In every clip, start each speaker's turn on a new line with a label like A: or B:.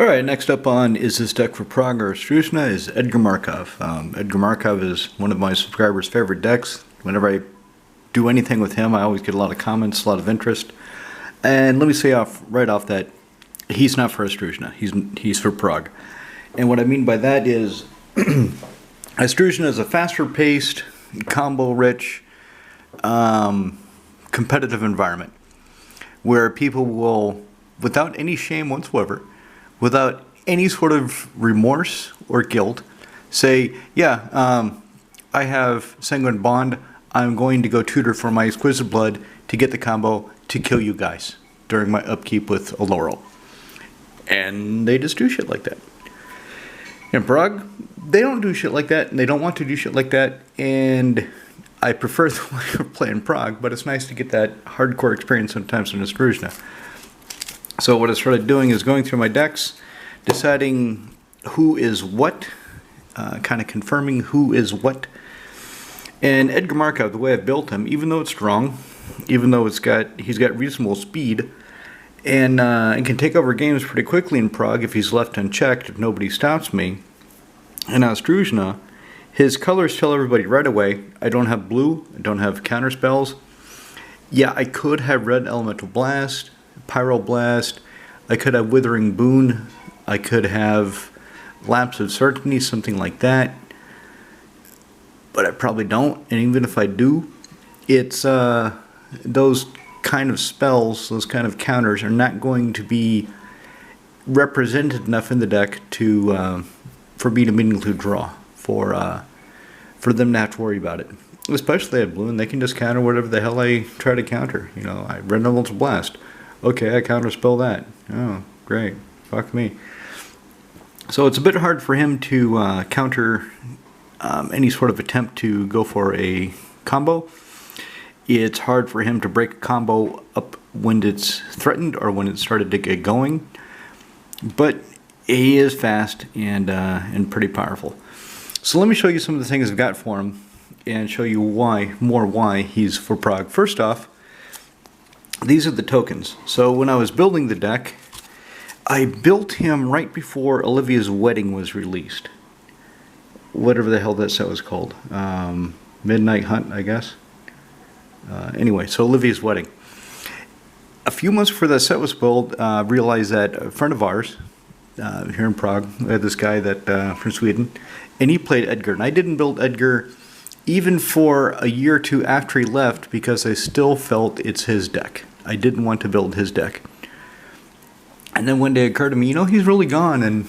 A: Alright, next up on Is This Deck for Prague or Ostruzna is Edgar Markov. Edgar Markov is one of my subscribers' favorite decks. Whenever I do anything with him, I always get a lot of comments, a lot of interest. And let me say right off that he's not for Ostruzna, he's for Prague. And what I mean by that is Ostruzna is a faster paced, combo rich, competitive environment where people will, without any shame whatsoever, without any sort of remorse or guilt, say, yeah, I have Sanguine Bond, I'm going to go tutor for my Exquisite Blood to get the combo to kill you guys during my upkeep with a Laurel. And they just do shit like that. In Prague, they don't do shit like that, and they don't want to do shit like that, and I prefer the way of playing Prague, but it's nice to get that hardcore experience sometimes in Ostruzna. So what I started doing is going through my decks, deciding who is what, kind of confirming who is what. And Edgar Markov, the way I've built him, even though it's strong, even though he's got reasonable speed, and can take over games pretty quickly in Prague if he's left unchecked, if nobody stops me. In Ostruzna, his colors tell everybody right away, I don't have blue, I don't have counter spells. Yeah, I could have red Elemental Blast, Pyroblast, I could have Withering Boon, I could have Lapse of Certainty, something like that. But I probably don't, and even if I do, it's those kind of spells, those kind of counters are not going to be represented enough in the deck to for me to meaningfully draw, for them to have to worry about it. Especially at blue, and they can just counter whatever the hell I try to counter. You know, I red Elemental Blast. Okay, I counterspell that. Oh, great. Fuck me. So it's a bit hard for him to counter any sort of attempt to go for a combo. It's hard for him to break a combo up when it's threatened or when it's started to get going. But he is fast and pretty powerful. So let me show you some of the things I've got for him and show you why he's for Prague. First off, these are the tokens. So when I was building the deck, I built him right before Olivia's Wedding was released. Whatever the hell that set was called. Midnight Hunt, I guess. Anyway, so Olivia's Wedding. A few months before that set was built, realized that a friend of ours here in Prague, we had this guy that from Sweden, and he played Edgar. And I didn't build Edgar even for a year or two after he left because I still felt it's his deck. I didn't want to build his deck. And then one day it occurred to me, you know, he's really gone and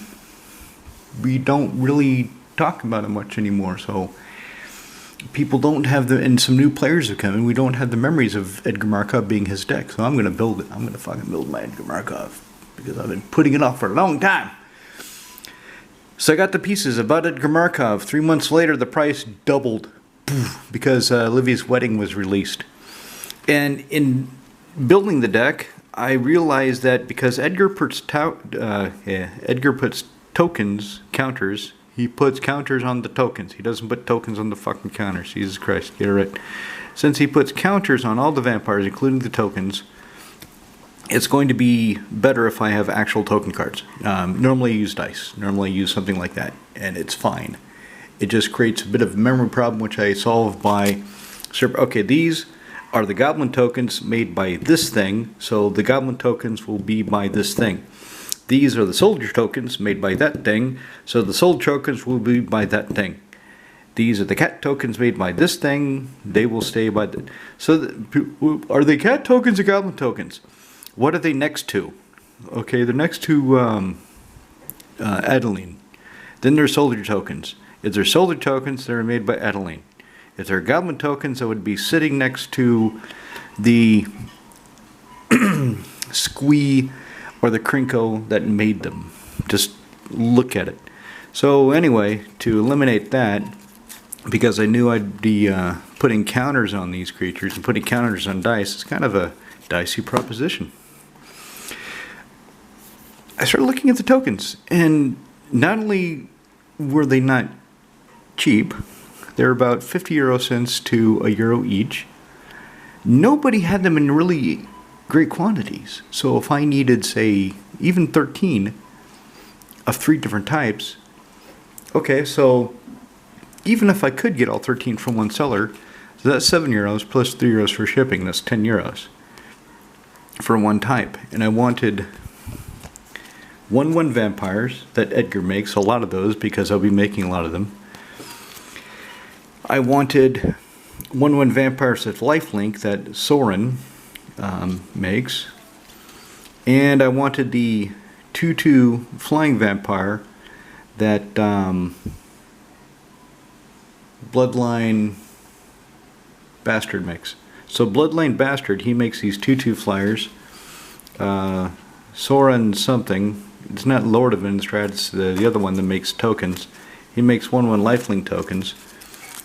A: we don't really talk about him much anymore. So people don't have and some new players have come in. We don't have the memories of Edgar Markov being his deck. So I'm going to build it. I'm going to fucking build my Edgar Markov because I've been putting it off for a long time. So I got the pieces about Edgar Markov. 3 months later, the price doubled because Olivia's Wedding was released. And in building the deck, I realized that because Edgar puts tokens, counters, he puts counters on the tokens. He doesn't put tokens on the fucking counters. Jesus Christ, get it right. Since he puts counters on all the vampires, including the tokens, it's going to be better if I have actual token cards. Normally I use dice. Normally I use something like that, and it's fine. It just creates a bit of a memory problem, which I solve by, okay, these are the goblin tokens made by this thing, so the goblin tokens will be by this thing. These are the soldier tokens made by that thing, so the soldier tokens will be by that thing. These are the cat tokens made by this thing, they will stay by the... So, are they cat tokens or goblin tokens? What are they next to? Okay, they're next to Adeline. Then there's soldier tokens. If they're soldier tokens, they're made by Adeline. If they're goblin tokens, that would be sitting next to the squee or the Krinko that made them. Just look at it. So anyway, to eliminate that, because I knew I'd be putting counters on these creatures and putting counters on dice, it's kind of a dicey proposition. I started looking at the tokens, and not only were they not cheap, they're about 50 euro cents to €1 each. Nobody had them in really great quantities. So if I needed, say, even 13, of 3 different types. Okay, so even if I could get all 13 from one seller, so that's €7 plus €3 for shipping. That's €10 for one type. And I wanted 1/1 vampires that Edgar makes, a lot of those because I'll be making a lot of them. I wanted 1/1 vampires that lifelink that Soren makes. And I wanted the 2/2 flying vampire that Bloodline Bastard makes. So Bloodline Bastard, he makes these 2/2 flyers. Soren something, it's not Lord of Innistrad, it's the other one that makes tokens. He makes 1/1 lifelink tokens,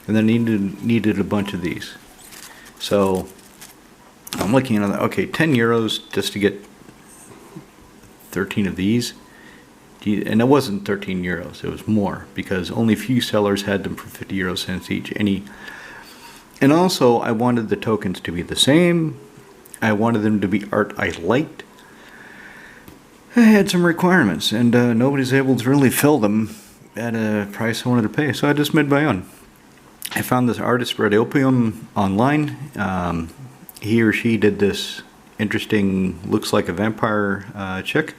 A: and then he needed a bunch of these. So I'm looking at, okay, €10 just to get 13 of these. And it wasn't €13, it was more, because only a few sellers had them for 50 cents each. And also, I wanted the tokens to be the same. I wanted them to be art I liked. I had some requirements, and nobody's able to really fill them at a price I wanted to pay, so I just made my own. I found this artist, Red Opium, online. He or she did this interesting, looks like a vampire chick.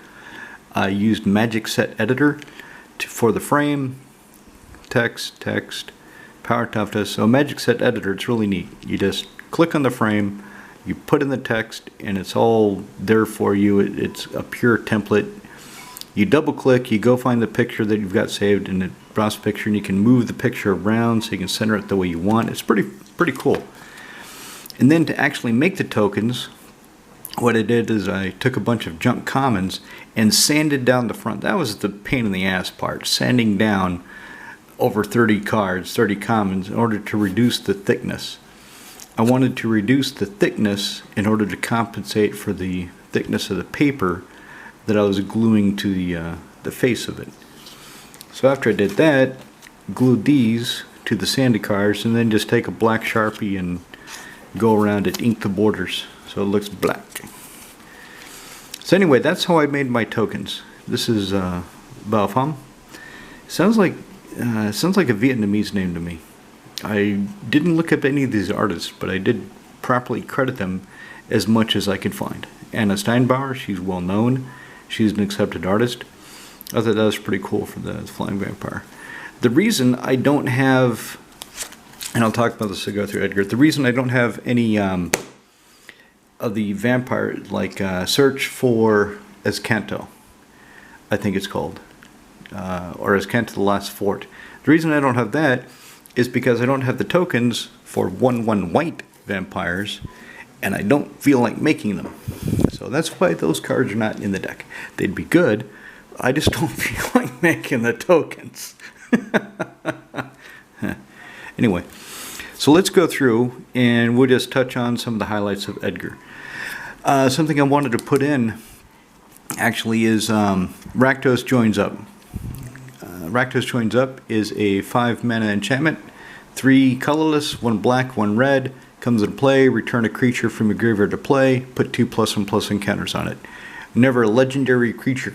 A: I used Magic Set Editor for the frame, text, power toughness. So Magic Set Editor, it's really neat. You just click on the frame, you put in the text, and it's all there for you. It's a pure template. You double click, you go find the picture that you've got saved, and it draws a picture, and you can move the picture around so you can center it the way you want. It's pretty cool. And then to actually make the tokens, what I did is I took a bunch of junk commons and sanded down the front. That was the pain in the ass part, sanding down over 30 cards, 30 commons, in order to reduce the thickness. I wanted to reduce the thickness in order to compensate for the thickness of the paper that I was gluing to the face of it. So after I did that, glued these to the sandy cards, and then just take a black Sharpie and go around it, ink the borders so it looks black. So anyway, that's how I made my tokens. This is Baofam. Sounds like a Vietnamese name to me. I didn't look up any of these artists, but I did properly credit them as much as I could find. Anna Steinbauer, she's well known. She's an accepted artist. I thought that was pretty cool for the Flying Vampire. The reason I don't have, and I'll talk about this as I go through Edgar, the reason I don't have any of the vampire, like search for Escanto, I think it's called, or Escanto the Last Fort. The reason I don't have that is because I don't have the tokens for 1/1 white vampires, and I don't feel like making them. So that's why those cards are not in the deck. They'd be good, I just don't feel like making the tokens. Anyway, so let's go through and we'll just touch on some of the highlights of Edgar. Something I wanted to put in actually is Rakdos Joins Up. Rakdos Joins Up is a 5 mana enchantment, 3 colorless, 1 black, 1 red. Comes into play, return a creature from your graveyard to play, put 2 +1/+1 encounters on it. Whenever a legendary creature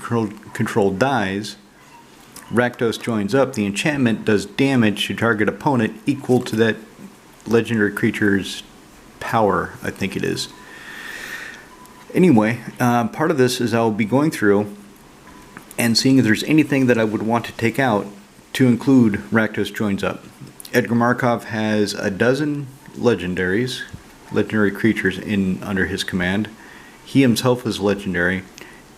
A: controlled dies, Rakdos Joins Up, the enchantment does damage to target opponent equal to that legendary creature's power, I think it is. Anyway, part of this is I'll be going through and seeing if there's anything that I would want to take out to include Rakdos Joins Up. Edgar Markov has a dozen legendary creatures under his command. He himself is legendary,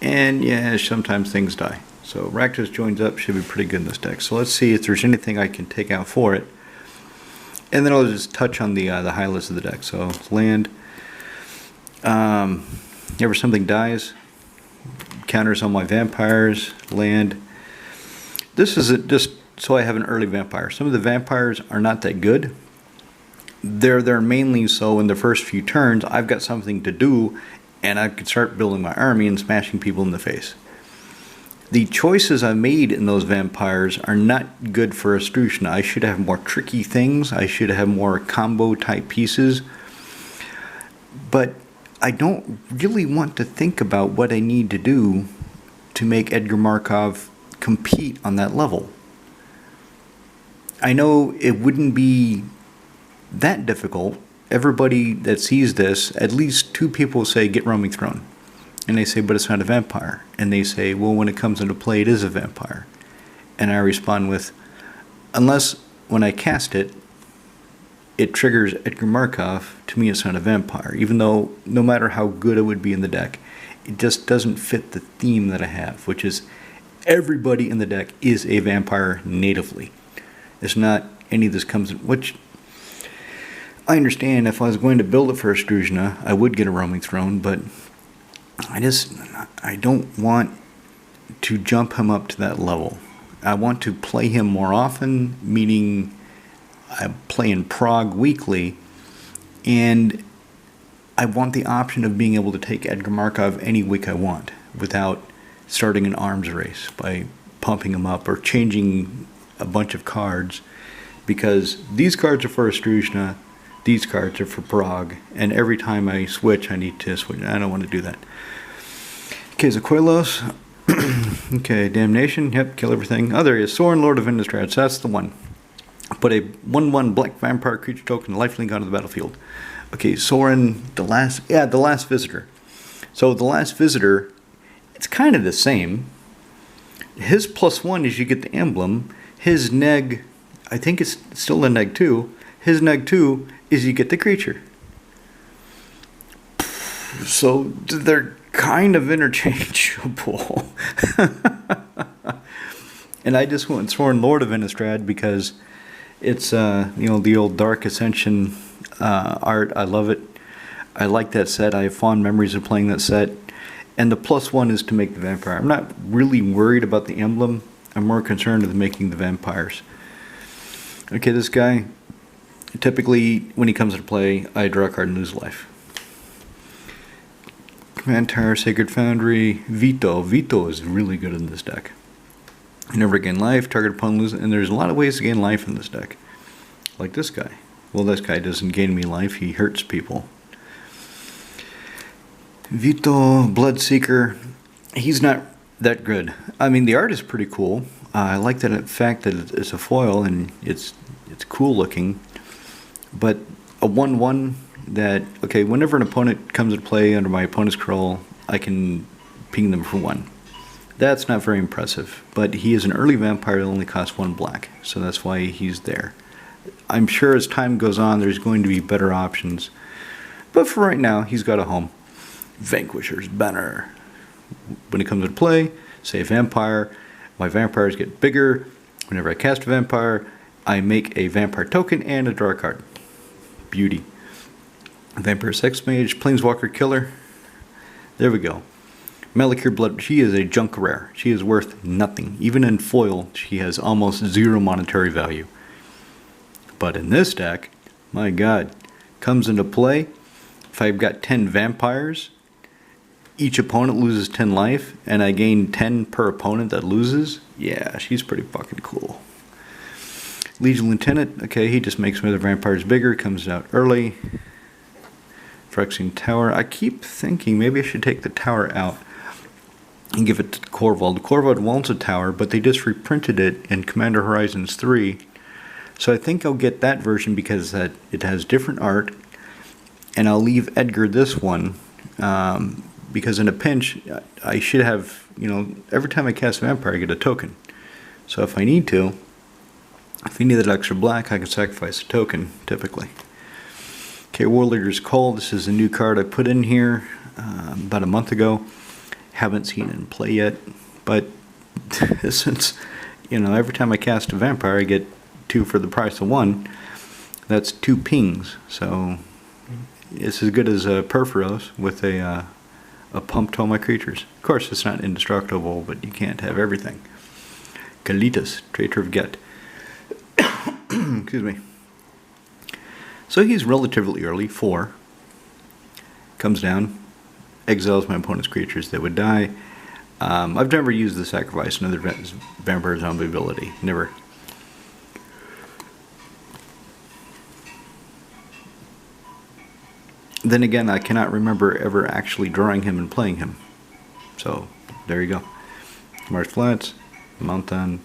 A: and yeah, sometimes things die. So Rakdos Joins Up should be pretty good in this deck. So let's see if there's anything I can take out for it, and then I'll just touch on the highlights of the deck. So land. Whenever something dies, counters on my vampires, land. This is just so I have an early vampire. Some of the vampires are not that good. They're there mainly so in the first few turns I've got something to do and I could start building my army and smashing people in the face. The choices I made in those vampires are not good for Ostruzna. I should have more tricky things. I should have more combo type pieces. But I don't really want to think about what I need to do to make Edgar Markov compete on that level. I know it wouldn't be that difficult. Everybody that sees this, at least 2 people say, get Roaming Throne. And they say, but it's not a vampire. And they say, well, when it comes into play, it is a vampire. And I respond with, unless when I cast it, it triggers Edgar Markov, to me it's not a vampire. Even though, no matter how good it would be in the deck, it just doesn't fit the theme that I have, which is everybody in the deck is a vampire natively. It's not any of this comes in, which I understand. If I was going to build it for Ostruzna, I would get a Roaming Throne, but I don't want to jump him up to that level. I want to play him more often, meaning I play in Prague weekly, and I want the option of being able to take Edgar Markov any week I want without starting an arms race by pumping him up or changing a bunch of cards, because these cards are for Ostruzna, these cards are for Prague, and every time I switch, I need to switch. I don't want to do that. Okay, Zaquelos. Okay, Damnation. Yep, kill everything. Oh, there he is. Sorin, Lord of Innistrad. So that's the one. Put a 1/1 black vampire creature token lifelink onto the battlefield. Okay, Sorin, the last visitor. So the last visitor, it's kind of the same. His +1 is you get the emblem. His neg, I think it's still a neg 2. His neg 2 is you get the creature. So they're kind of interchangeable. And I just went Sorin, Lord of Innistrad, because it's the old Dark Ascension art. I love it. I like that set. I have fond memories of playing that set. And the +1 is to make the vampire. I'm not really worried about the emblem. I'm more concerned with making the vampires. Okay, this guy, typically when he comes into play, I draw a card and lose life. Command Tower, Sacred Foundry, Vito. Vito is really good in this deck. You never gain life, target opponent loses, and there's a lot of ways to gain life in this deck. Like this guy. Well, this guy doesn't gain me life, he hurts people. Vito, Bloodseeker, he's not that good. I mean, the art is pretty cool. I like the fact that it's a foil and it's cool looking. But a 1/1 that, okay, whenever an opponent comes to play under my opponent's control, I can ping them for 1. That's not very impressive, but he is an early vampire that only costs 1 black, so that's why he's there. I'm sure as time goes on, there's going to be better options. But for right now, he's got a home. Vanquisher's Banner. When it comes to play, say vampire, my vampires get bigger. Whenever I cast a vampire, I make a vampire token and a draw card. Beauty. Vampire Sex Mage, Planeswalker Killer. There we go. Malakir Blood, she is a junk rare. She is worth nothing. Even in foil, she has almost 0 monetary value. But in this deck, my god, comes into play. If I've got 10 vampires, each opponent loses 10 life, and I gain 10 per opponent that loses. Yeah, she's pretty fucking cool. Legion Lieutenant, okay, he just makes my other vampires bigger, comes out early. Phyrexian Tower, I keep thinking maybe I should take the tower out and give it to Corvold. Corvold wants a tower, but they just reprinted it in Commander Horizons 3. So I think I'll get that version because it has different art, and I'll leave Edgar this one. Because in a pinch, I should have, every time I cast a vampire, I get a token. So if I need to, if I need that extra black, I can sacrifice a token, typically. Okay, War Leader's Call. This is a new card I put in here about a month ago. Haven't seen it in play yet, but since, every time I cast a vampire, I get 2 for the price of 1. That's 2 pings, so it's as good as a Perforos with a pump to all my creatures. Of course, it's not indestructible, but you can't have everything. Kalitas, Traitor of Get. Excuse me. So he's relatively early, 4. Comes down, exiles my opponent's creatures that would die. I've never used the sacrifice, another vampire zombie ability. Never. Then again, I cannot remember ever actually drawing him and playing him. So, there you go. Mars Flats, Mount on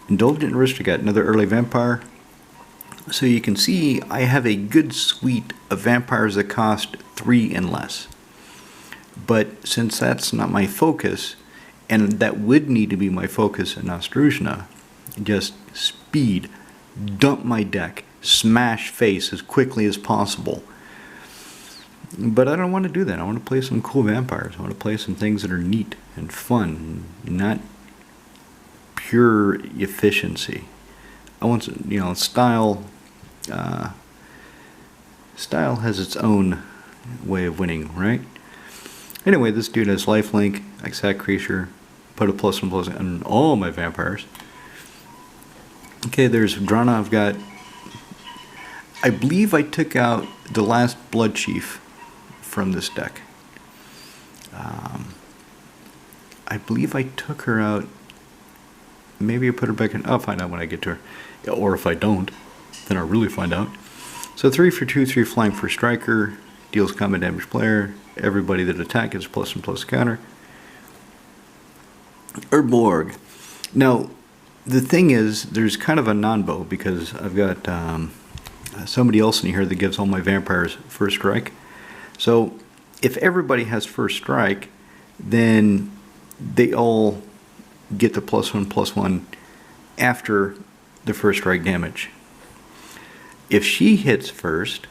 A: Indulgent Aristocrat, another early vampire. So you can see I have a good suite of vampires that cost 3 and less. But since that's not my focus, and that would need to be my focus in Ostruzna, just speed, dump my deck, smash face as quickly as possible. But I don't want to do that. I want to play some cool vampires. I want to play some things that are neat and fun, not pure efficiency. I want, style. Style has its own way of winning, right? Anyway, this dude has lifelink, exact creature, put a +1/+1 on all my vampires. Okay, there's Drana. I've got, I believe I took out the last Blood Chief from this deck. I believe I took her out. Maybe I put her back in. I'll find out when I get to her. Or if I don't, then I'll really find out. So 3 for 2, 3 flying for striker, deals combat damage player. Everybody that attack is +1/+1 counter. Urborg. Now, the thing is, there's kind of a non-bow because I've got somebody else in here that gives all my vampires first strike. So if everybody has first strike, then they all get the +1/+1 after the first strike damage. If she hits first,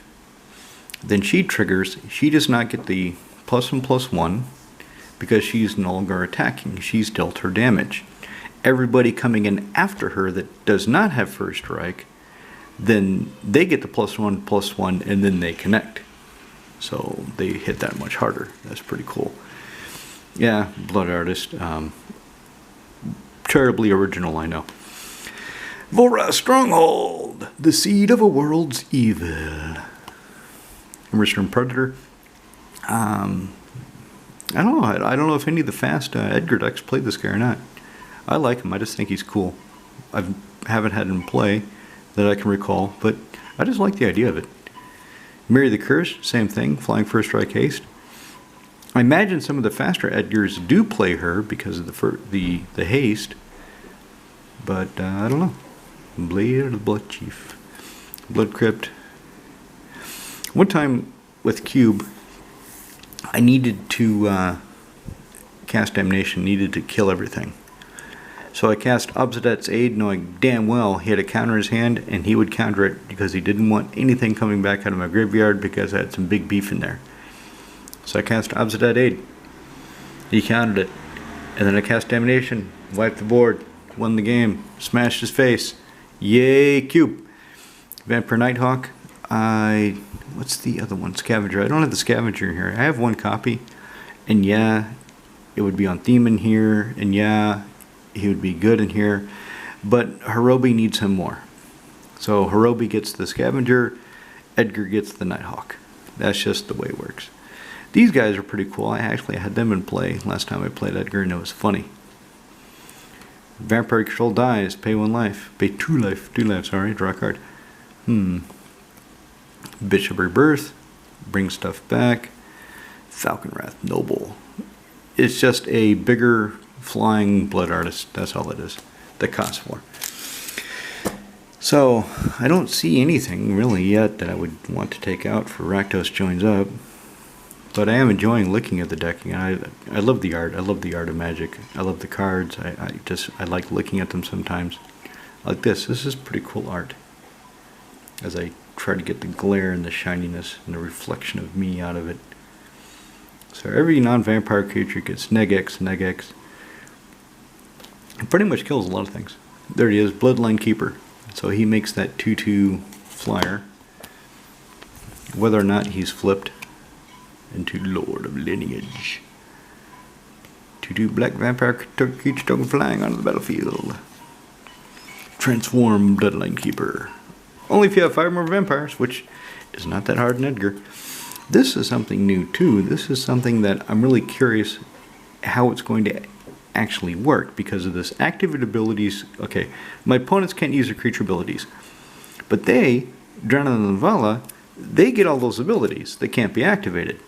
A: then she triggers. She does not get the +1/+1 because she's no longer attacking. She's dealt her damage. Everybody coming in after her that does not have first strike, then they get the +1/+1 and then they connect. So they hit that much harder. That's pretty cool. Yeah, Blood Artist. Terribly original, I know. Vora Stronghold, the seed of a world's evil. Emerson Predator. I don't know. I don't know if any of the fast Edgar decks played this guy or not. I like him. I just think he's cool. I haven't had him play that I can recall, but I just like the idea of it. Marry the Curse, same thing. Flying first strike haste. I imagine some of the faster Edgars do play her because of the haste, but I don't know. Blade of the Blood Chief. Blood Crypt. One time with Cube, I needed to cast Damnation, needed to kill everything. So I cast Obsidian's Aid, knowing damn well he had a counter in his hand, and he would counter it because he didn't want anything coming back out of my graveyard because I had some big beef in there. So I cast Obsidian's Aid. He countered it. And then I cast Damnation, wiped the board, won the game, smashed his face. Yay, Cube. Vampire Nighthawk. What's the other one? Scavenger. I don't have the Scavenger in here. I have one copy. And yeah, it would be on theme in here. And yeah, he would be good in here. But Hirobi needs him more. So Hirobi gets the Scavenger. Edgar gets the Nighthawk. That's just the way it works. These guys are pretty cool. I actually had them in play last time I played Edgar, and it was funny. Vampire Control dies. Pay 1 life. Pay 2 life. 2 life, sorry. Draw a card. Bishop Rebirth. Bring stuff back. Falcon Wrath Noble. It's just a bigger flying Blood Artist. That's all it is. That costs more. So, I don't see anything really yet that I would want to take out for Rakdos Joins Up. But I am enjoying looking at the decking. I love the art. I love the art of Magic. I love the cards. I like looking at them sometimes. Like this. This is pretty cool art. As I try to get the glare and the shininess and the reflection of me out of it. So every non-vampire creature gets neg-X, neg-X. It pretty much kills a lot of things. There he is, Bloodline Keeper. So he makes that 2/2 flyer. Whether or not he's flipped into Lord of Lineage. 2/2 black vampire creature token flying onto the battlefield. Transform Bloodline Keeper. Only if you have 5 more vampires, which is not that hard in Edgar. This is something new too. This is something that I'm really curious how it's going to actually work because of this activated abilities. Okay, my opponents can't use their creature abilities, but they, Drana and Vala, they get all those abilities. They can't be activated.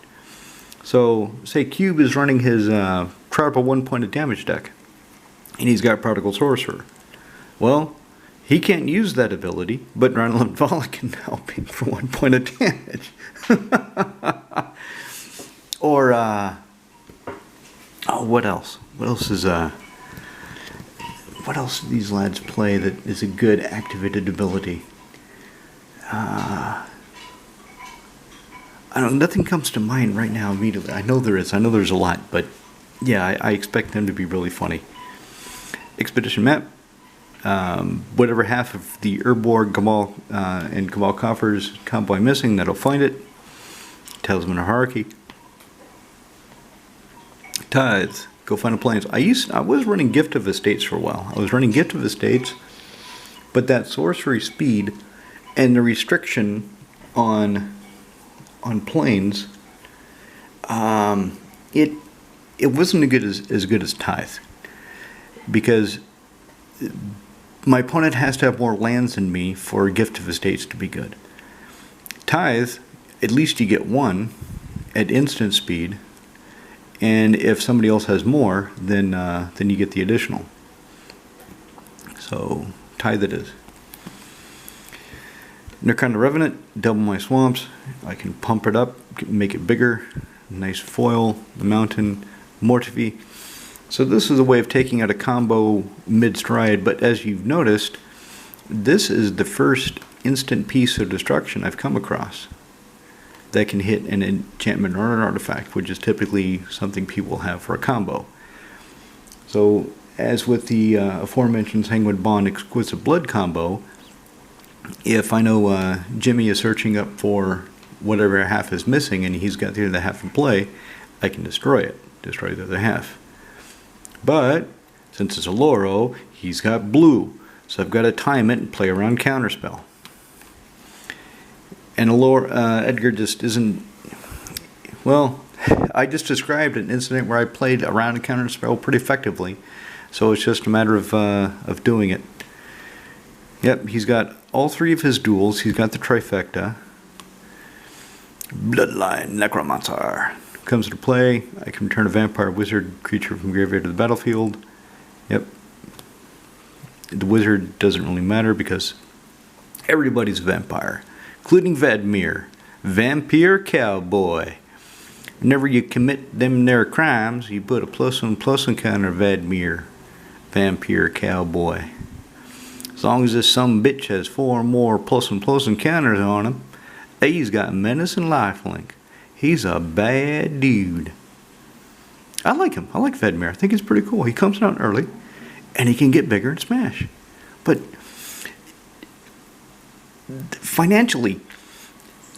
A: So, say Cube is running his Tribal 1 point of damage deck. and he's got Prodigal Sorcerer. Well, he can't use that ability, but Rhino Vala can help him for 1 point of damage. Or, oh, what else? What else is, what else do these lads play that is a good activated ability? I don't. Nothing comes to mind right now immediately. I know there is. I know there's a lot, but yeah, I expect them to be really funny. Expedition map. Whatever half of the Urborg, Gamal, and Gamal coffers convoy missing, that'll find it. Talisman of Hierarchy. Tithes. Go find a plains. I was running Gift of Estates for a while. I was running Gift of Estates, but that sorcery speed and the restriction on planes, it wasn't as good as Tithe, because my opponent has to have more lands than me for Gift of Estates to be good. Tithe, at least you get one at instant speed, and if somebody else has more, then you get the additional. So Tithe it is. Nerkanda Revenant, double my swamps. I can pump it up, make it bigger. Nice foil, the mountain, Mortifi. So this is a way of taking out a combo mid-stride, but as you've noticed, this is the first instant piece of destruction I've come across that can hit an enchantment or an artifact, which is typically something people have for a combo. So, as with the aforementioned Sanguine Bond Exquisite Blood combo, if I know Jimmy is searching up for whatever half is missing and he's got the other half in play, I can destroy it, destroy the other half. But, since it's a Loro, he's got blue, so I've got to time it and play around Counterspell. And Edgar just isn't, well, I just described an incident where I played around a Counterspell pretty effectively, so it's just a matter of doing it. Yep, he's got all three of his duels. He's got the trifecta. Bloodline Necromancer comes into play. I can return a vampire wizard creature from graveyard to the battlefield. Yep. The wizard doesn't really matter because everybody's a vampire, including Vedmir, Vampire Cowboy. Whenever you commit them there crimes, you put a +1/+1 counter Vedmir, Vampire Cowboy. As long as this some bitch has 4 more +1/+1 counters on him, he's got menace and lifelink. He's a bad dude. I like him. I like Vedmir. I think he's pretty cool. He comes out early, and he can get bigger and smash. But financially,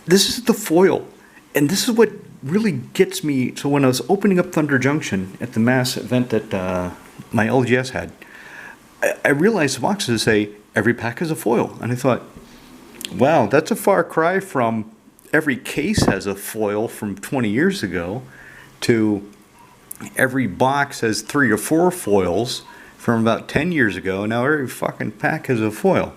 A: this is the foil, and this is what really gets me. So when I was opening up Thunder Junction at the mass event that my LGS had, I realized the boxes say every pack has a foil, and I thought, wow, that's a far cry from every case has a foil from 20 years ago to every box has 3 or 4 foils from about 10 years ago. Now every fucking pack has a foil,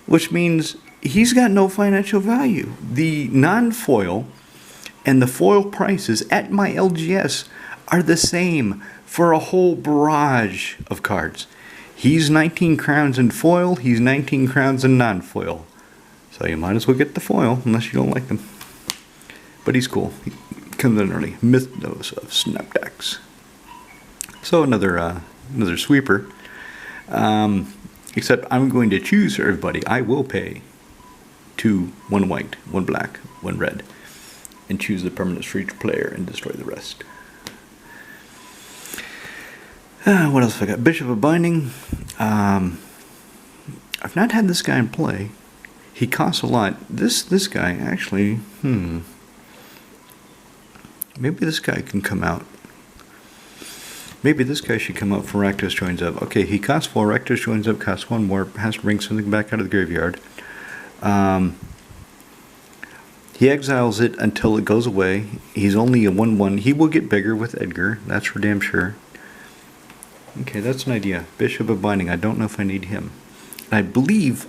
A: which means he's got no financial value. The non-foil and the foil prices at my LGS are the same for a whole barrage of cards. He's 19 crowns in foil, he's 19 crowns in non-foil. So you might as well get the foil, unless you don't like them. But he's cool. He comes in early. Mythos of Snapdax. So another sweeper. Except I'm going to choose for everybody. I will pay 2, 1 white, 1 black, 1 red. And choose the permanents for each player and destroy the rest. What else have I got? Bishop of Binding. I've not had this guy in play. He costs a lot. This guy actually, maybe this guy can come out. Maybe this guy should come out for Rakdos Joins Up. Okay, he costs 4, Rakdos Joins Up costs 1 more, has to bring something back out of the graveyard. He exiles it until it goes away. He's only a 1/1. He will get bigger with Edgar, that's for damn sure. Okay, that's an idea. Bishop of Binding, I don't know if I need him. I believe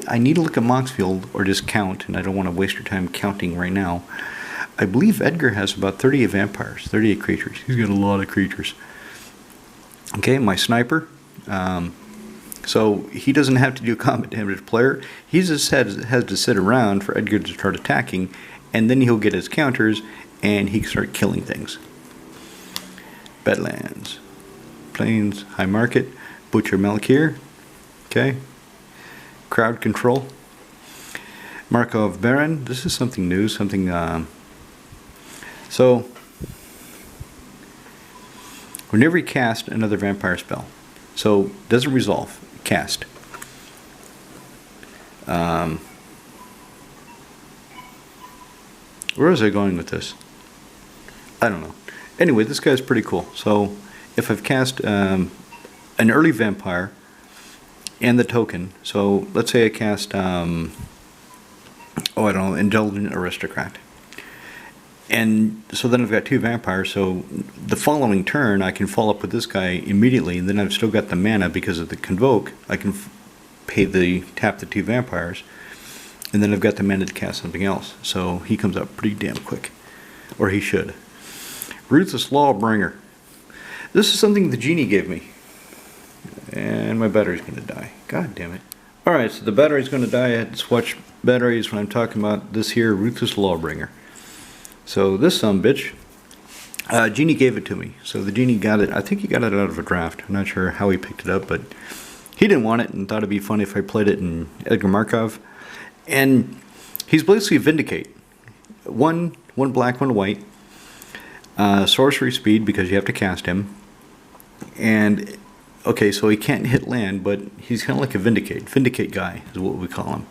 A: I need to look at Moxfield or just count, and I don't want to waste your time counting right now. I believe Edgar has about 38 vampires, 38 creatures. He's got a lot of creatures. Okay, my sniper, So he doesn't have to do combat damage to player. He just has to sit around for Edgar to start attacking, and then he'll get his counters, and he can start killing things. Badlands. Plains, High Market, Butcher Malakir. Okay. Crowd Control. Markov Baron. This is something new, something... So, whenever you cast another vampire spell, so doesn't resolve, cast. Where was I going with this? I don't know. Anyway, this guy's pretty cool. So, if I've cast an early vampire and the token, so let's say I cast, I don't know, Indulgent Aristocrat. And so then I've got 2 vampires, so the following turn I can follow up with this guy immediately, and then I've still got the mana because of the Convoke. I can tap the 2 vampires, and then I've got the mana to cast something else. So he comes up pretty damn quick. Or he should. Ruthless Lawbringer. This is something the genie gave me. And my battery's going to die. God damn it. Alright, so the battery's going to die. I had to swatch batteries when I'm talking about this here Ruthless Lawbringer. So this sumbitch, Genie gave it to me. So the Genie got it, I think he got it out of a draft. I'm not sure how he picked it up, but he didn't want it and thought it'd be fun if I played it in Edgar Markov. And he's basically Vindicate. One black, 1 white. Sorcery speed because you have to cast him. And, okay, so he can't hit land, but he's kind of like a Vindicate. Vindicate guy is what we call him.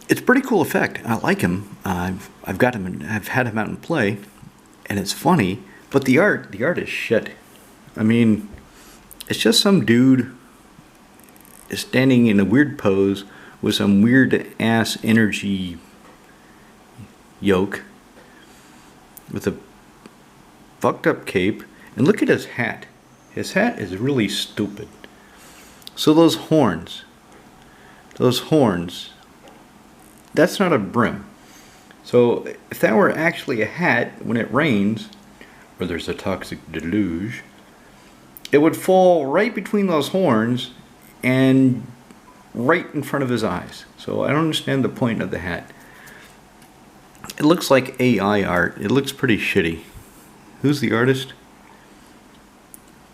A: It's a pretty cool effect. I like him. I've got him. I've had him out in play, and it's funny. But the art is shit. I mean, it's just some dude is standing in a weird pose with some weird ass energy yoke with a fucked up cape, and look at his hat. His hat is really stupid. So those horns. That's not a brim. So if that were actually a hat, when it rains, or there's a toxic deluge, it would fall right between those horns and right in front of his eyes. So I don't understand the point of the hat. It looks like AI art. It looks pretty shitty. Who's the artist?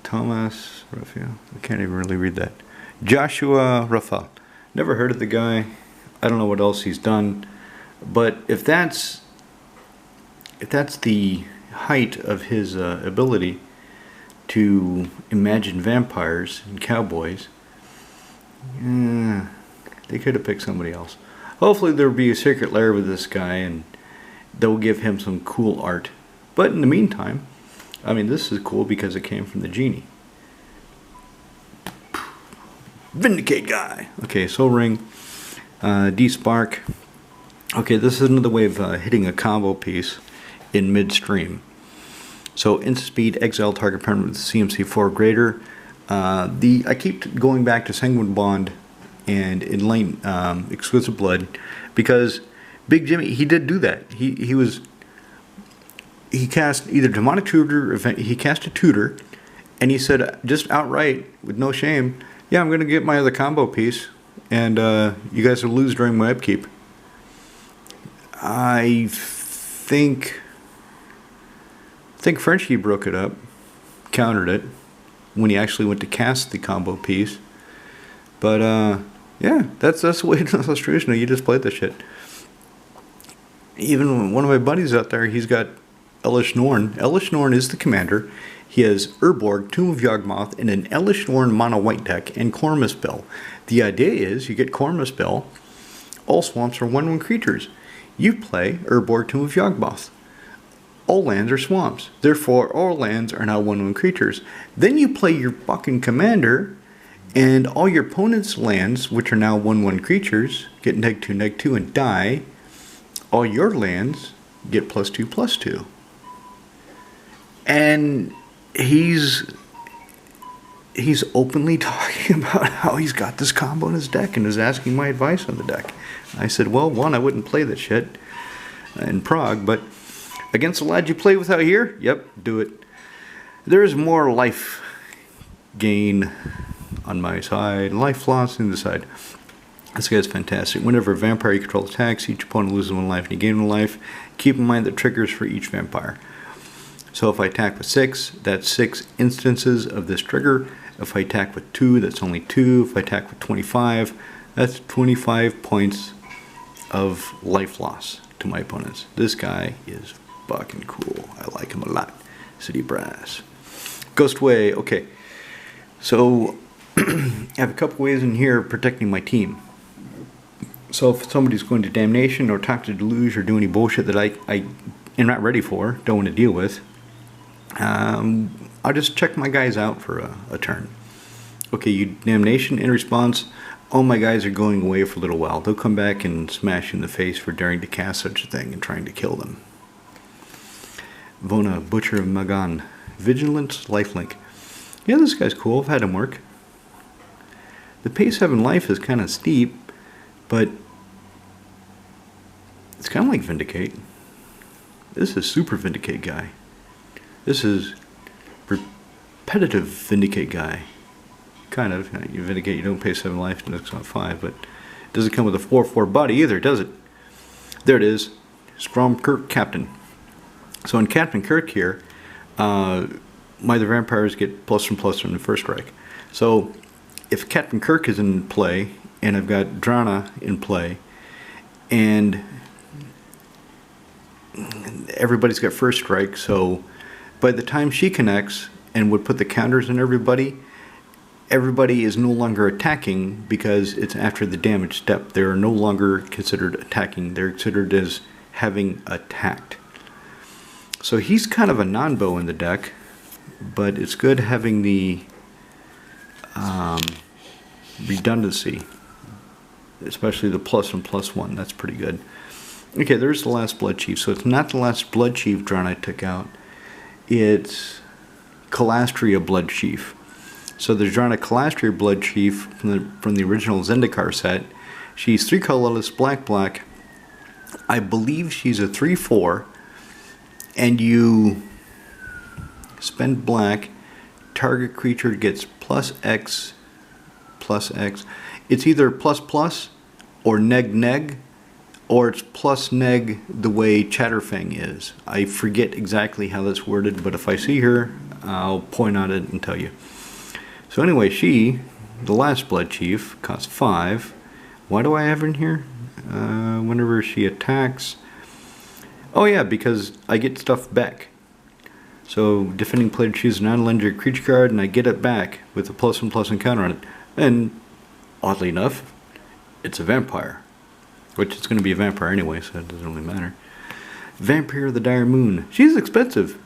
A: Thomas Raphael. I can't even really read that. Joshua Raphael. Never heard of the guy. I don't know what else he's done, but if that's the height of his ability to imagine vampires and cowboys, they could have picked somebody else. Hopefully there'll be a secret lair with this guy, and they'll give him some cool art. But in the meantime, I mean, this is cool because it came from the Genie. Vindicate guy. Okay, Soul Ring. D-Spark. Okay, this is another way of hitting a combo piece in midstream. So, instant speed, exile target permanent with CMC 4 greater. I keep going back to Sanguine Bond and Enlighten Exquisite Blood because Big Jimmy, he did do that. He cast either Demonic Tutor, or he cast a Tutor, and he said just outright, with no shame, yeah, I'm going to get my other combo piece, and you guys will lose during my upkeep. I think Frenchie broke it up, countered it, when he actually went to cast the combo piece. But, yeah, that's the way it is. Ostruzna, you just played the shit. Even one of my buddies out there, he's got Elish Norn. Elish Norn is the commander. He has Urborg, Tomb of Yawgmoth, and an Elish Norn mono white deck, and Cormus Spell. The idea is you get Cormus Spell. All swamps are 1/1 creatures. You play Urborg, Tomb of Yawgmoth. All lands are swamps. Therefore, all lands are now 1/1 creatures. Then you play your fucking commander, and all your opponent's lands, which are now 1/1 creatures, get -2/2 and die. All your lands get +2/+2. And he's openly talking about how he's got this combo in his deck and is asking my advice on the deck. I said, well, one, I wouldn't play that shit in Prague, but against the lad you play with out here, yep, do it. There is more life gain on my side, life loss on the side. This guy's fantastic. Whenever a vampire you control attacks, each opponent loses 1 life and you gain 1 life. Keep in mind the triggers for each vampire. So if I attack with 6, that's 6 instances of this trigger. If I attack with 2, that's only 2. If I attack with 25, that's 25 points of life loss to my opponents. This guy is fucking cool. I like him a lot. City Brass. Ghost Way. Okay. So I have a couple ways in here of protecting my team. So if somebody's going to Damnation or talk to Deluge or do any bullshit that I am not ready for, don't want to deal with, I'll just check my guys out for a turn. Okay, you Damnation. In response, all my guys are going away for a little while. They'll come back and smash you in the face for daring to cast such a thing and trying to kill them. Vona, Butcher of Magan. Vigilance, Lifelink. Yeah, this guy's cool. I've had him work. The pace 7 life is kind of steep, but it's kind of like Vindicate. This is super Vindicate guy. This is repetitive Vindicate guy. Kind of. You Vindicate, you don't pay 7 life, and it's not 5, but it doesn't come with a 4/4 body either, does it? There it is. Stormkirk Captain. So in Captain Kirk here, my other vampires get +1/+1 on the first strike. So if Captain Kirk is in play, and I've got Drana in play, and everybody's got first strike, so by the time she connects and would put the counters on everybody, everybody is no longer attacking because it's after the damage step. They're no longer considered attacking. They're considered as having attacked. So he's kind of a non-bow in the deck, but it's good having the redundancy, especially the +1/+1. That's pretty good. Okay, there's the last Blood Chief. So it's not the last Blood Chief drawn I took out. It's Calastria Blood Chief. So there's drawn a Calastria Blood Chief from the original Zendikar set. She's 3 colorless, black. I believe she's a 3/4. And you spend black, target creature gets +X. It's either ++ or neg, or it's +neg the way Chatterfang is. I forget exactly how that's worded, but if I see her, I'll point out it and tell you. So anyway, she, the last Blood Chief, costs 5. Why do I have her in here? Whenever she attacks... Oh yeah, because I get stuff back. So defending player chooses a non-legendary creature card, and I get it back with a +1/+1 counter on it. And oddly enough, it's a vampire, which it's going to be a vampire anyway, so it doesn't really matter. Vampire of the Dire Moon. She's expensive.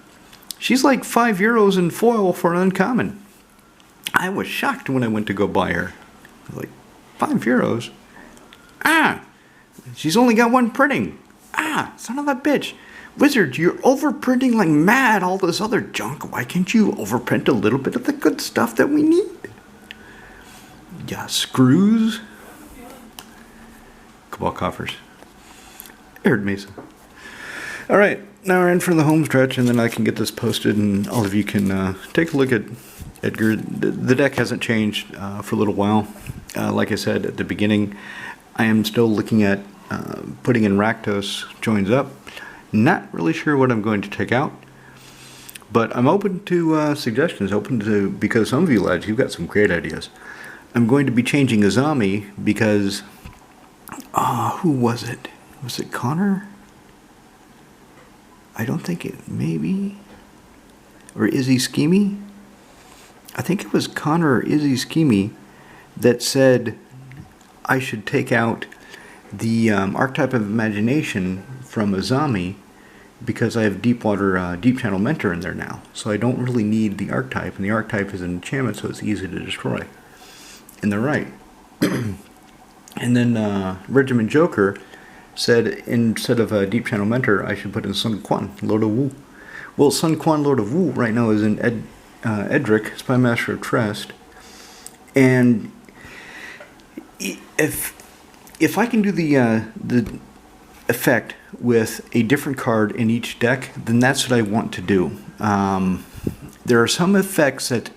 A: She's like €5 in foil for an uncommon. I was shocked when I went to go buy her. I was like, €5? Ah! She's only got 1 printing. Ah, son of a bitch. Wizard, you're overprinting like mad all this other junk. Why can't you overprint a little bit of the good stuff that we need? Yeah, screws. Cabal Coffers. Arid Mesa. Alright, now we're in for the home stretch, and then I can get this posted, and all of you can take a look at Edgar. The deck hasn't changed for a little while. Like I said at the beginning, I am still looking at putting in Rakdos joins up. Not really sure what I'm going to take out, but I'm open to suggestions, because some of you lads, you've got some great ideas. I'm going to be changing Azami because, who was it? Was it Connor? I don't think it, maybe, or Izzy Schemy? I think it was Connor or Izzy Schemy that said I should take out the archetype of imagination from Azami because I have Deep Channel Mentor in there now. So I don't really need the archetype, and the archetype is an enchantment, so it's easy to destroy. And they're right. And then Regiment Joker said instead of Deep Channel Mentor, I should put in Sun Quan, Lord of Wu. Well, Sun Quan, Lord of Wu, right now is in Edric, Spy Master of Trest. And if I can do the effect with a different card in each deck, then that's what I want to do. There are some effects that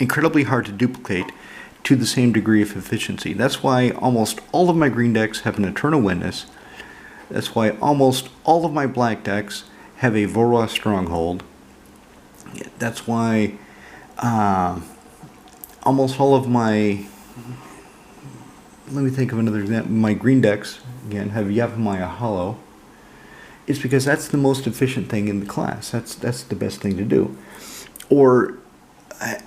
A: incredibly hard to duplicate to the same degree of efficiency. That's why almost all of my green decks have an Eternal Witness. That's why almost all of my black decks have a Voros Stronghold. That's why almost all of my, let me think of another example, my green decks, again, have Yavimaya Hollow. It's because that's the most efficient thing in the class. That's the best thing to do. Or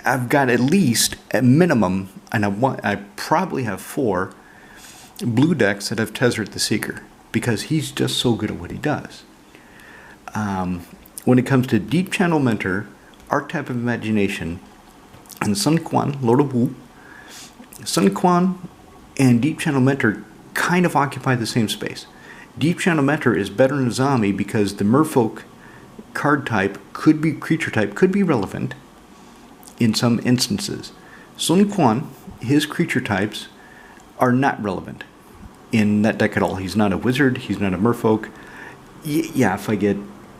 A: I've got at least, at minimum, and I probably have 4 blue decks that have Tezzeret the Seeker, because he's just so good at what he does. When it comes to Deep Channel Mentor, Archetype of Imagination, and Sun Quan, Lord of Wu, Sun Quan and Deep Channel Mentor kind of occupy the same space. Deep Channel Mentor is better than Azami because the Merfolk card type could be, creature type could be relevant in some instances. Sun Quan, his creature types are not relevant in that deck at all. He's not a wizard, he's not a merfolk. Yeah, if I get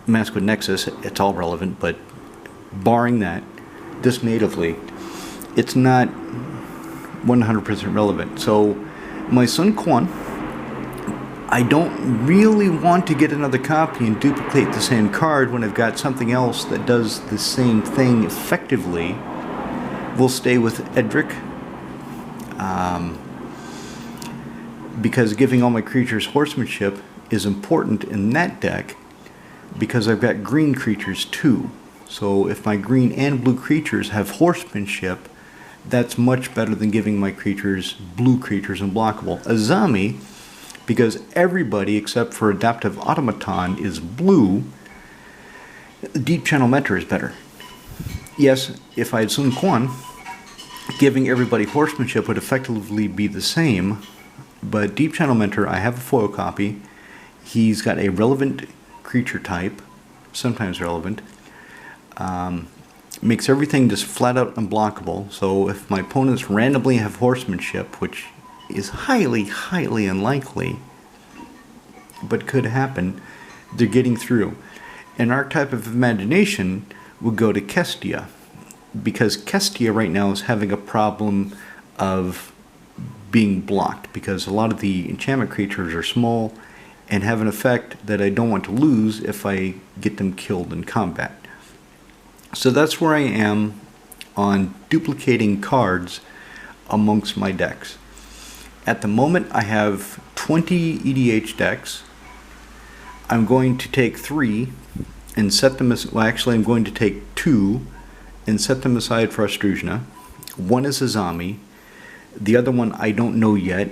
A: Mask with Nexus, it's all relevant, but barring that, this natively, it's not 100% relevant. So my Sun Quan, I don't really want to get another copy and duplicate the same card when I've got something else that does the same thing effectively. We'll stay with Edric, because giving all my creatures horsemanship is important in that deck because I've got green creatures too. So if my green and blue creatures have horsemanship, that's much better than giving my creatures blue creatures unblockable. Azami, because everybody except for Adaptive Automaton is blue, Deep Channel Mentor is better. Yes, if I had Sun Quan, giving everybody horsemanship would effectively be the same, but Deep Channel Mentor, I have a foil copy. He's got a relevant creature type, sometimes relevant. Makes everything just flat out unblockable. So if my opponents randomly have horsemanship, which is highly, highly unlikely, but could happen, they're getting through. An Archetype of Imagination would go to Kestia, because Kestia right now is having a problem of being blocked, because a lot of the enchantment creatures are small and have an effect that I don't want to lose if I get them killed in combat. So that's where I am on duplicating cards amongst my decks. At the moment I have 20 EDH decks. I'm going to take 3 and set them as, well actually I'm going to take 2 and set them aside for Ostruzna. One is Azami. The other one I don't know yet.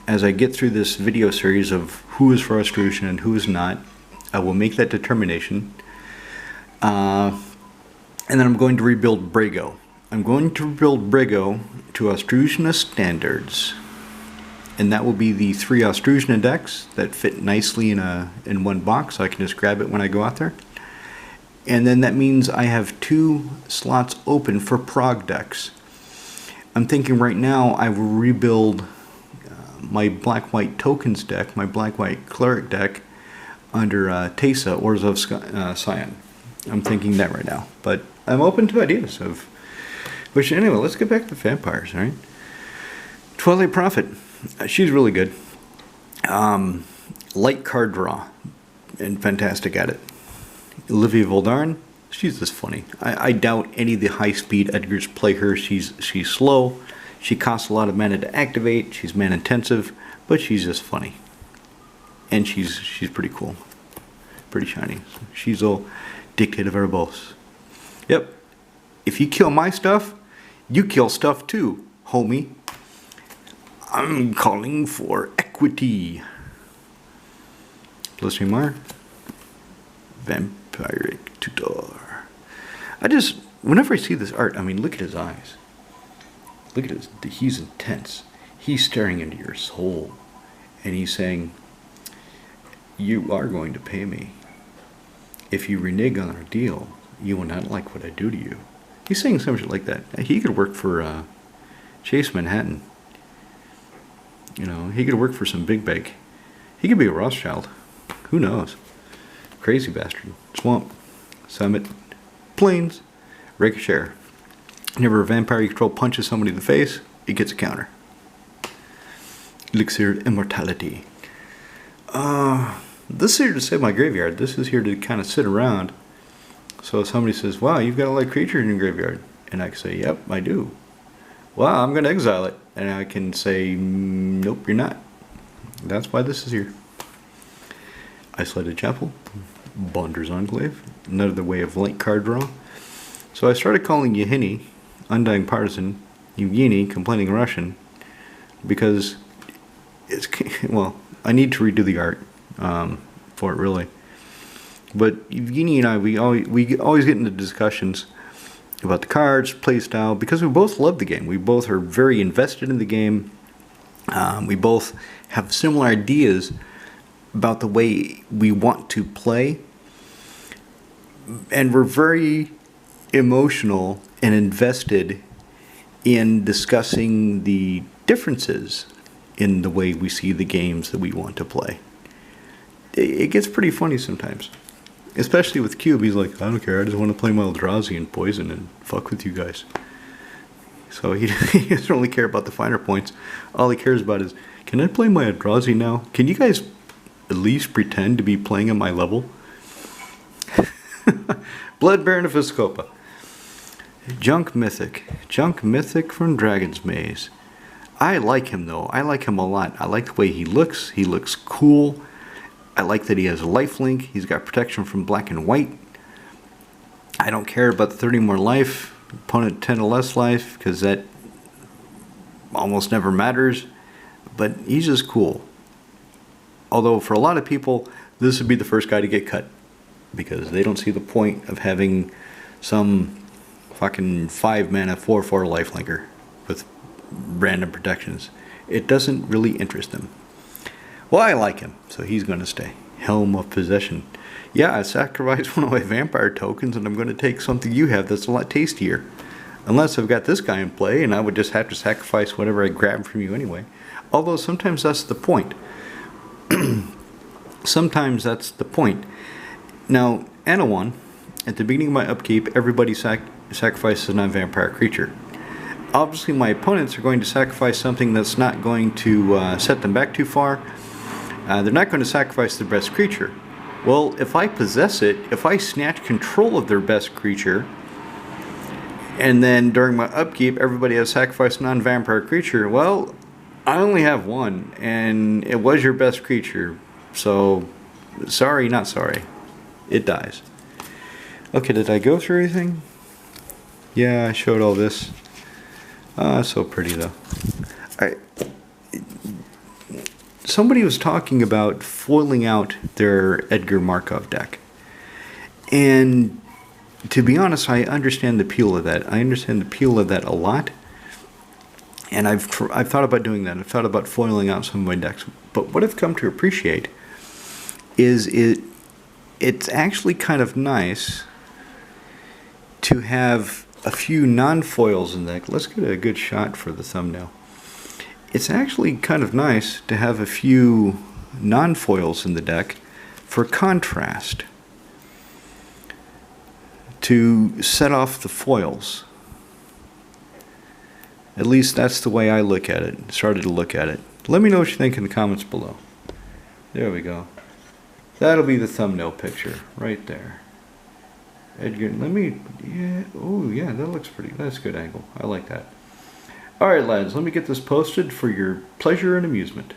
A: As I get through this video series of who is for Ostruzna and who is not, I will make that determination. And then I'm going to rebuild Brago. I'm going to rebuild Brago to Ostruzna standards. And that will be the 3 Ostruzna decks that fit nicely in one box, so I can just grab it when I go out there. And then that means I have 2 slots open for Prog decks. I'm thinking right now I will rebuild my Black-White Tokens deck, my Black-White Cleric deck, under Teysa, Orzhov Scion. I'm thinking that right now. But I'm open to ideas of which. Anyway, let's get back to vampires, all right? Twilight Prophet. She's really good. Light card draw. And fantastic at it. Olivia Voldaren. She's just funny. I doubt any of the high-speed Edgars play her. She's slow. She costs a lot of mana to activate. She's mana-intensive. But she's just funny. And she's pretty cool. Pretty shiny. She's all dictative verbose. Yep. If you kill my stuff, you kill stuff too, homie. I'm calling for equity. Blistering Mar. Vampiric Tutor. Whenever I see this art, I mean, look at his eyes. Look at he's intense. He's staring into your soul. And he's saying, you are going to pay me. If you renege on our deal, you will not like what I do to you. He's saying something like that. He could work for Chase Manhattan. You know, he could work for some big bank. He could be a Rothschild. Who knows? Crazy bastard. Swamp. Summit. Plains. Ricochet. Whenever a vampire you control punches somebody in the face, it gets a counter. Elixir Immortality. This is here to save my graveyard. This is here to kind of sit around. So if somebody says, wow, you've got a lot of creatures in your graveyard. And I can say, yep, I do. Well, I'm going to exile it. And I can say, nope, you're not. That's why this is here. Isolated Chapel. Bonder's Enclave. Another way of light card draw. So I started calling Yehini Undying Partisan, Evgeny Complaining Russian, because it's, well, I need to redo the art for it, really. But Evgeny and I, we always get into discussions about the cards, play style, because we both love the game. We both are very invested in the game. We both have similar ideas about the way we want to play. And we're very emotional and invested in discussing the differences in the way we see the games that we want to play. It gets pretty funny sometimes. Especially with Cube, he's like, I don't care, I just want to play my Eldrazi and Poison and fuck with you guys. So he doesn't really care about the finer points. All he cares about is, can I play my Eldrazi now? Can you guys at least pretend to be playing at my level? Blood Baron of Viscopa. Junk Mythic. Junk Mythic from Dragon's Maze. I like him though. I like him a lot. I like the way he looks. He looks cool. I like that he has a lifelink. He's got protection from black and white. I don't care about the 30 more life. Opponent 10 or less life, because that almost never matters. But he's just cool. Although for a lot of people, this would be the first guy to get cut, because they don't see the point of having some fucking 5 mana 4/4 lifelinker with random protections. It doesn't really interest them. Well, I like him, so he's going to stay. Helm of Possession. Yeah, I sacrificed one of my vampire tokens, and I'm going to take something you have that's a lot tastier. Unless I've got this guy in play, and I would just have to sacrifice whatever I grab from you anyway. Although sometimes that's the point. Sometimes that's the point. Now, Anawan, at the beginning of my upkeep, everybody sacrifices a non-vampire creature. Obviously, my opponents are going to sacrifice something that's not going to set them back too far. They're not going to sacrifice their best creature. Well, if I possess it, if I snatch control of their best creature, and then during my upkeep, everybody has sacrificed a non-vampire creature, well, I only have one, and it was your best creature. So, sorry, not sorry. It dies. Okay, did I go through anything? Yeah, I showed all this. So pretty though. Somebody was talking about foiling out their Edgar Markov deck. And to be honest, I understand the appeal of that. I understand the appeal of that a lot. And I've thought about doing that. I've thought about foiling out some of my decks. But what I've come to appreciate is it's actually kind of nice to have a few non-foils in the deck. Let's get a good shot for the thumbnail. It's actually kind of nice to have a few non-foils in the deck for contrast, to set off the foils. At least that's the way I look at it, started to look at it. Let me know what you think in the comments below. There we go. That'll be the thumbnail picture right there. Edgar, yeah, oh yeah, that looks pretty, that's a good angle. I like that. Alright lads, let me get this posted for your pleasure and amusement.